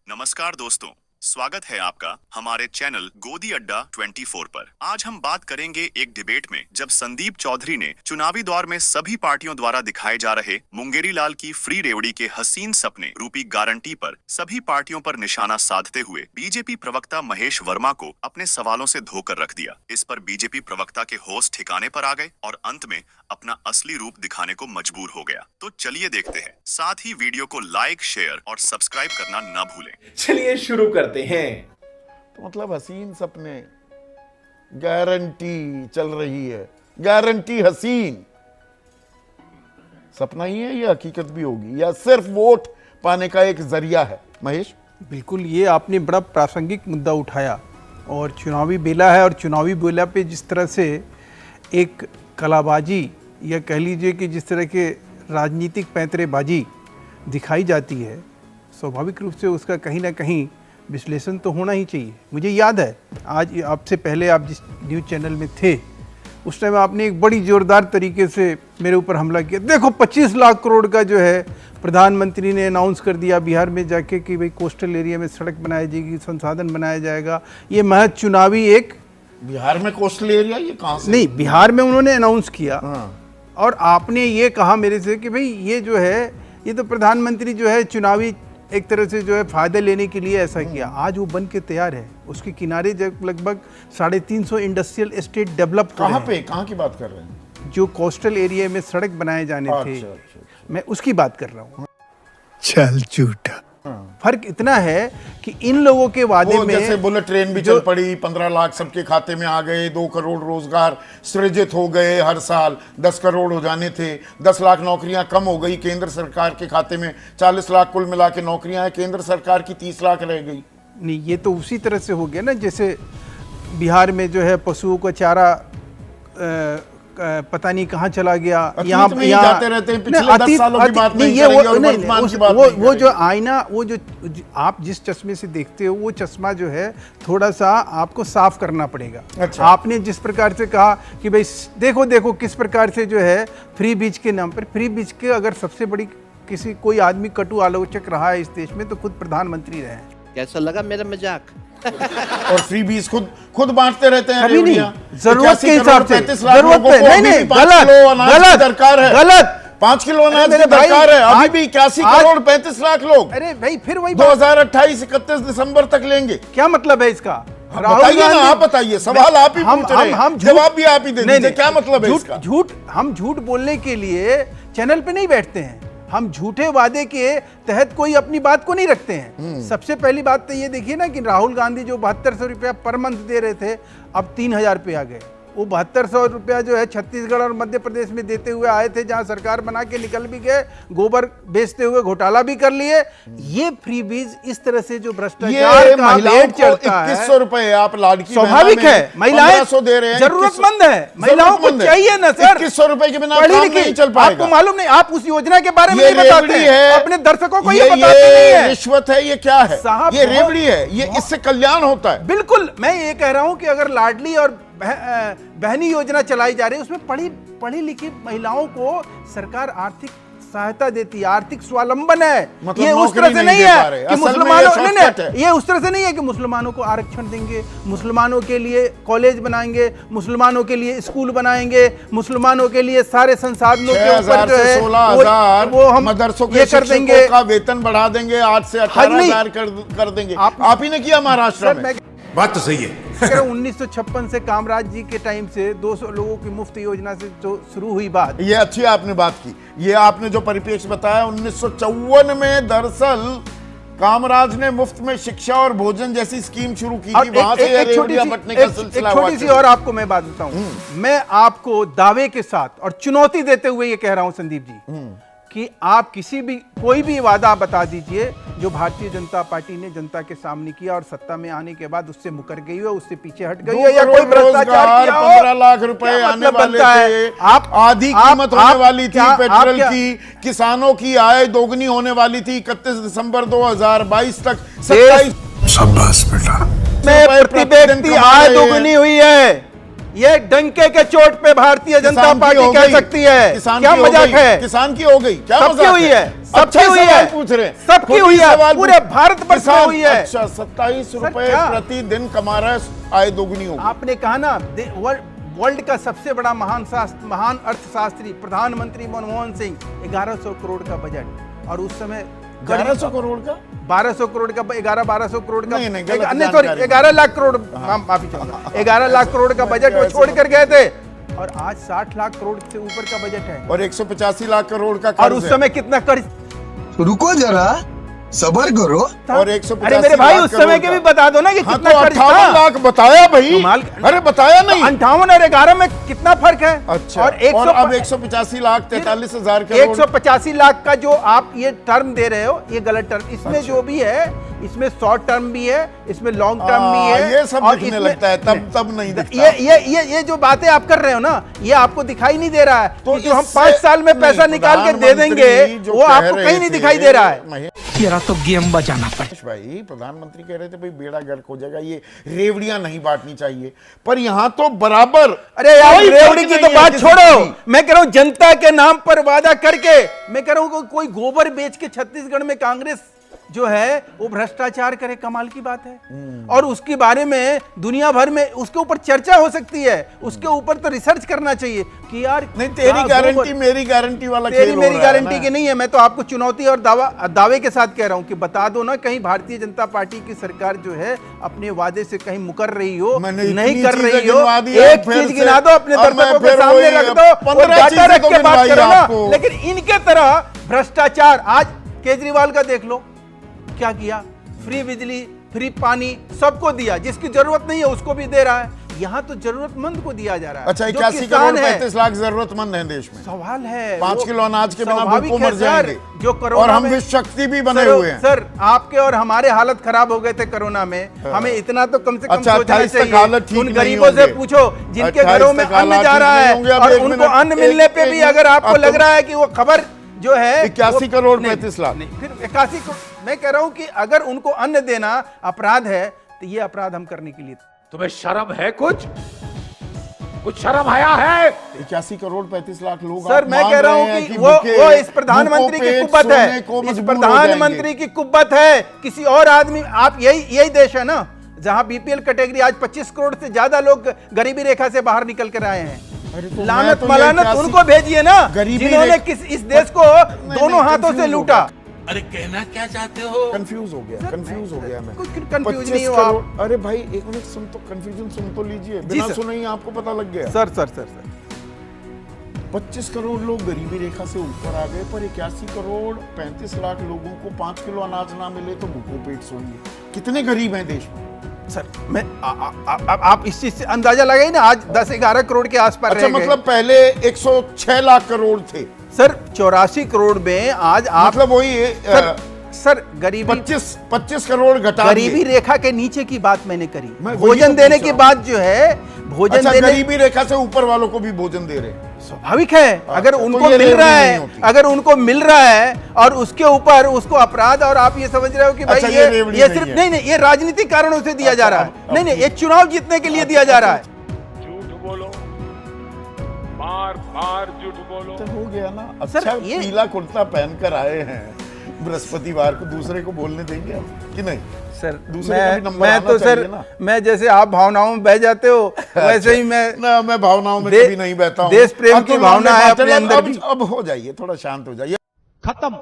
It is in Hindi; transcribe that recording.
नमस्कार दोस्तों, स्वागत है आपका हमारे चैनल गोदी अड्डा 24 पर। आज हम बात करेंगे एक डिबेट में जब संदीप चौधरी ने चुनावी दौर में सभी पार्टियों द्वारा दिखाए जा रहे मुंगेरी लाल की फ्री रेवड़ी के हसीन सपने रूपी गारंटी पर सभी पार्टियों पर निशाना साधते हुए बीजेपी प्रवक्ता महेश वर्मा को अपने सवालों से धोकर रख दिया। इस पर बीजेपी प्रवक्ता के होश ठिकाने पर आ गए और अंत में अपना असली रूप दिखाने को मजबूर हो गया। तो चलिए देखते हैं, साथ ही वीडियो को लाइक, शेयर और सब्सक्राइब करना न भूलें। चलिए शुरू करते हैं। तो मतलब हसीन सपने, गारंटी चल रही है, गारंटी हसीन सपना ही है या हकीकत भी होगी या सिर्फ वोट पाने का एक जरिया है? महेश, बिल्कुल, ये आपने बड़ा प्रासंगिक मुद्दा उठाया और चुनावी बेला है और चुनावी बेला पे जिस तरह से एक कलाबाजी या कह लीजिए कि जिस तरह के राजनीतिक पैंतरेबाजी दिखाई जाती है, स्वाभाविक रूप से उसका कहीं ना कहीं विश्लेषण तो होना ही चाहिए। मुझे याद है आज आपसे पहले आप जिस न्यूज़ चैनल में थे उस टाइम आपने एक बड़ी ज़ोरदार तरीके से मेरे ऊपर हमला किया। देखो 25 लाख करोड़ का जो है प्रधानमंत्री ने अनाउंस कर दिया बिहार में जाके कि भाई कोस्टल एरिया में सड़क बनाई जाएगी, संसाधन बनाया जाएगा। ये महज चुनावी एक बिहार में कोस्टल एरिया ये कहाँ से? नहीं, बिहार में उन्होंने अनाउंस किया। और आपने ये कहा मेरे से कि भाई ये जो है ये तो प्रधानमंत्री जो है चुनावी एक तरह से जो है फायदे लेने के लिए ऐसा किया। आज वो बन के तैयार है, उसके किनारे लगभग 350 इंडस्ट्रियल एस्टेट डेवलप कहाँ पे, कहाँ की बात कर रहे हैं? जो कोस्टल एरिया में सड़क बनाए जाने थे, मैं उसकी बात कर रहा हूँ। चल झूठा। फर्क इतना है कि इन लोगों के वादे में जैसे बुलेट ट्रेन भी चल पड़ी, 15 लाख सबके खाते में आ गए, 2 करोड़ रोजगार सृजित हो गए, हर साल 10 करोड़ हो जाने थे, 10 लाख नौकरियां कम हो गई केंद्र सरकार के खाते में, 40 लाख कुल मिला के नौकरियां हैं, केंद्र सरकार की 30 लाख रह गई। नहीं, ये तो उसी तरह से हो गया ना जैसे बिहार में जो है पशुओं का चारा पता नहीं कहाँ चला गया। यहाँ जाते रहते हैं, पिछले 10 सालों की बात नहीं करेंगे और वर्तमान की बात नहीं करेंगे। वो जो आईना, वो जो आप जिस चश्मे से देखते हो वो चश्मा जो है थोड़ा सा आपको साफ करना पड़ेगा। अच्छा। आपने जिस प्रकार से कहा कि भाई देखो देखो किस प्रकार से जो है फ्री बीज के नाम पर, फ्री बीज के अगर सबसे बड़ी किसी कोई आदमी कटु आलोचक रहा है इस देश में तो खुद प्रधानमंत्री रहे हैं। कैसा लगा मेरा मजाक? और फ्री बीज खुद बांटते रहते हैं। कभी नहीं, जरूरत के 81 हिसाब से, 35 लाख जरूरत लोगों पे को नहीं, अभी नहीं, भी 5 किलो अनाज की दरकार है। गलत 5 किलो अनाज मेरे की भाई, दरकार है। अभी आज- भी 81 करोड़ 35 लाख लोग अरे भाई फिर वही बात। 2028-31 दिसंबर तक लेंगे। क्या मतलब है इसका? बताइए ना, आप बताइए, सवाल आप ही पूछ रहे हैं, जवाब भी आप ही दे दीजिए। क्या मतलब है इसका? हम झूठ बोलने के लिए चैनल पे नहीं बैठते हैं, हम झूठे वादे के तहत कोई अपनी बात को नहीं रखते हैं। सबसे पहली बात तो ये देखिए ना कि राहुल गांधी जो 7200 रुपया पर मंथ दे रहे थे अब 3000 पे आ गए। वो 7200 रुपया जो है छत्तीसगढ़ और मध्य प्रदेश में देते हुए आए थे, जहां सरकार बना के निकल भी गए, गोबर बेचते हुए घोटाला भी कर लिए। ये फ्री बीज इस तरह से जो भ्रष्टाचार का महिलाओं भेंट को चढ़ता है, 2100 रुपए आप लाडकी स्वाभाविक है, महिलाएं 1500 दे रहे हैं, जरूरतमंद है, महिलाओं को चाहिए ना सर। 2100 रुपए के बिना पढ़ी काम लिखी, नहीं चल पाएगा। आपको मालूम नहीं, आप उस योजना के बारे में ये नहीं बताते रेवड़ी हैं, है, अपने दर्शकों को ये बताते नहीं है। रिश्वत है, ये क्या है? साहब, ये रेवड़ी है, ये इससे कल्याण होता है। बिल्कुल, मैं ये कह रहा हूं कि अगर लाडली और बहनी योजना चलाई जा रही है उसमें पढ़ी लिखी महिलाओं को सरकार आर्थिक सहायता देती है, आर्थिक स्वावलंबन है। मतलब ये उस तरह से नहीं है कि मुसलमानों, ये उस तरह से नहीं है कि मुसलमानों को आरक्षण देंगे, मुसलमानों के लिए कॉलेज बनाएंगे, मुसलमानों के लिए स्कूल बनाएंगे, मुसलमानों के लिए सारे संसाधनों के ऊपर जो है 16,000 वो हम मदरसों ये के कर देंगे, शिक्षकों का वेतन बढ़ा देंगे, 8 से 18,000 कर देंगे। आप ही ने किया महाराष्ट्र में। बात तो सही है। 1956 से कामराज जी के टाइम से 200 लोगों की मुफ्त योजना से जो शुरू हुई बात, ये अच्छी आपने बात की। ये आपने जो परिप्रेक्ष्य बताया, 1954 में दरअसल कामराज ने मुफ्त में शिक्षा और भोजन जैसी स्कीम शुरू की थी, वहां से ये रेवड़ियां बंटने का सिलसिला हुआ। छोटी सी और आपको मैं बात बताऊं, मैं आपको दावे के साथ और चुनौती देते हुए ये कह रहा हूं संदीप जी कि आप कोई भी वादा बता दीजिए जो भारतीय जनता पार्टी ने जनता के सामने किया और सत्ता में आने के बाद उससे मुकर गई है, उससे पीछे हट गई है, या कोई भ्रष्टाचार किया हो। 15 लाख रुपए आने वाले थे, आधी कीमत होने वाली थी पेट्रोल की, किसानों की आय दोगुनी होने वाली थी 31 दिसंबर 2022 तक। 27 शाबाश बेटा। में प्रति व्यक्ति आय दोगुनी हुई है। ये डंके के चोट पे भारतीय जनता किसान की पार्टी हो कह गई, सकती है। किसान क्या की हो मजाक गई, है? किसान की हो गई, क्या सबकी मजाक हुई है, सबकी अच्छा हुई सवाल है, पूछ रहे हैं, सबकी खुद ही हुई है, सवाल पूरे पूछ- भारतवर्ष में किसान, हुई है। अच्छा 27 रुपए क्या? प्रतिदिन कमा रहा है, आय दोगुनी होगी। आपने कहा ना वर्ल्ड का सबसे बड़ा महान अर्थशास्त्री प्रधानमंत्री मनमोहन सिंह 1100 करोड़ का बजट, और उस समय 1100 करोड़ का 1200 करोड़ का 1200 करोड़ का नहीं, गलत सॉरी जानकारी। 11 लाख करोड़, माफी चाहूंगा, 11 लाख करोड़ का बजट वो छोड़ कर गए थे, और आज 60 लाख करोड़ से ऊपर का बजट है। और 185 लाख करोड़ का और कर्ज उस है। समय कितना कर्ज? रुको जरा, सबर करो। और 185 अरे मेरे भाई लाख उस समय करोड़ के का। भी बता दो ना कि हाँ, कितना तो कर्ज 58 था। लाख बताया भाई, कमाल। अरे बताया नहीं। 58 और 11 में कितना फर्क है? अच्छा, और और अब 185 लाख 43 हजार करोड़। 185 लाख का जो आप ये टर्म दे रहे हो, ये गलत टर्म। इसमें जो भी है, इसमें शॉर्ट टर्म भी है, इसमें लॉन्ग टर्म भी है, ये सब और दिखने इसमें- लगता है, तब नहीं दिखता। ये जो बातें आप कर रहे हो ना, ये आपको दिखाई नहीं दे रहा है। तो तो जो हम इससे- 5 साल में पैसा नहीं, निकाल के दे देंगे, प्रधानमंत्री जो वो कह आपको रहे कहीं नहीं थे, दिखाई दे रहा है। तेरा तो गेम बजाना पड़े। महेश भाई, प्रधानमंत्री कह रहे थे भाई बेड़ा गर्क हो जाएगा, ये रेवड़ियां नहीं बांटनी चाहिए, पर यहाँ तो बराबर। अरे यार, कोई रेवड़ी फर्क की नहीं तो है बात किसी छोड़ो, की। मैं कह रहा हूं जनता के नाम पर वादा करके, मैं कह रहा हूं कोई गोबर बेच के छत्तीसगढ़ में कांग्रेस जो है वो भ्रष्टाचार करे, कमाल की बात है। और उसके बारे में दुनिया भर में उसके ऊपर चर्चा हो सकती है, उसके ऊपर तो रिसर्च करना चाहिए कि यार नहीं, तेरी क्या गारंटी गोबर- मेरी गारंटी वाला तेरी खेल हो मेरी रहा है गारंटी ना। की नहीं है। मैं तो आपको चुनौती और दावे के साथ कह रहा हूं कि बता दो ना, कहीं भारतीय जनता पार्टी की सरकार जो है अपने वादे से कहीं मुकर रही हो, मैंने नहीं इतनी कर चीजें रही हो। गिनवा दी, एक अब फिर चीज से- गिना दो, अपने अब मैं दर्शकों के फिर सामने वही रख दो, 15 और डाटा चीजें रख तो के बात गिनवाई करो ना। आपको। लेकिन इनके तरह भ्रष्टाचार, आज केजरीवाल का देख लो क्या किया, फ्री बिजली, फ्री पानी सबको दिया, जिसकी जरूरत नहीं है उसको भी दे रहा है। यहाँ तो जरूरतमंद को दिया जा रहा है। अच्छा, जो 81 किसान करोड़ है, 35 लाख जरूरतमंद हैं देश में। सवाल है 5 वो किलो अनाज के बिना स्वाभाविक भूखों है मर सर, जाएंगे। जो कोरोना और हम में- विश्व शक्ति भी बने सर, हुए हैं। सर आपके और हमारे हालत खराब हो गए थे कोरोना में, हमें इतना तो कम से कम अच्छा, सोचना 28 तक चाहिए। हालत ठीक उन नहीं गरीबों से होंगे। पूछो जिनके 28 घरों में तक अन्न हालात जा ठीक रहा नहीं है, होंगे। अब और एक उनको मिनट, अन्न मिलने पे भी अगर आपको लग रहा है कि वो खबर जो है 81 वो- करोड़ नहीं, 35 लाख। नहीं, फिर 81 करोड़। मैं कह रहा हूं कि अगर उनको अन्न देना अपराध है, तो ये अपराध हम करने के लिए तुम्हें शर्म है? कुछ शर्म आया है? 81 करोड़ 35 लाख लोग सर आप मैं मान कह रहा रहे हूं हैं कि वो इस प्रधानमंत्री भूखों की पेट कुब्बत सोने को है, इस मजबूर हो प्रधानमंत्री की कुब्बत है। किसी और आदमी, आप यही देश है ना जहां बीपीएल कैटेगरी आज 25 करोड़ से ज्यादा लोग गरीबी रेखा से बाहर निकल कर आए हैं। अरे तो मैं लानत तो ये मलानत 81 उनको भेजिए ना, गरीबी जिन्होंने रेखा- इस देश को दोनों हाथों से confuse लूटा। हो कंफ्यूज हो गया मैं। कुछ कंफ्यूज 25 नहीं हो करोड़। आप। अरे भाई एक मिनट सुन तो, कंफ्यूजन सुन तो लीजिए, बिना सर। सुने ही आपको पता लग गया। Sir sir sir sir 25 crore लोग गरीबी रेखा से ऊपर आ गए, पर 81 करोड़ 35 लाख लोगों को 5 किलो अनाज ना मिले तो भूखों पेट सोएंगे। कितने गरीब हैं देश में? सर मैं आप इस चीज से अंदाजा लगाइए ना, आज 10-11 करोड़ के आसपास अच्छा, रह गए। मतलब पहले 106 लाख करोड़ थे, सर 84 करोड़ में आज आप मतलब वही सर गरीबी 25 करोड़ घटा गरीबी दिए। रेखा के नीचे की बात मैंने करी। मैं वही भोजन तो देने पूछ की रहा बात जो है, भोजन अच्छा, देने गरीबी रेखा से ऊपर वालों को भी भोजन दे रहे हैं। स्वाभाविक है। अगर तो उनको ये मिल रेवड़ी रहा नहीं है, होती। अगर उनको मिल रहा है और उसके ऊपर उसको अपराध, और आप ये समझ रहे हो कि भाई अच्छा, ये रेवड़ी ये नहीं सिर्फ है। नहीं, ये राजनीतिक कारणों से दिया जा अच्छा, रहा है। अब नहीं, ये चुनाव जीतने के लिए दिया जा रहा है। झूठ बोलो, बार झूठ बोलो। तो हो गया ना। सर, अच्छा, ये- पीला कुर्ता पहनकर आए हैं बृहस्पतिवार को, दूसरे को बोलने देंगे आप कि नहीं? सर दूसरे का भी नंबर मैं आना तो सर चाहिए ना। मैं जैसे आप भावनाओं में बह जाते हो वैसे ही मैं ना, मैं भावनाओं में दे- कभी नहीं बहता हूँ। देश प्रेम की अतुल भावना है रामदेव अपने पाटिल, अंदर भी। अब हो जाइए, थोड़ा शांत हो जाइए। खत्म।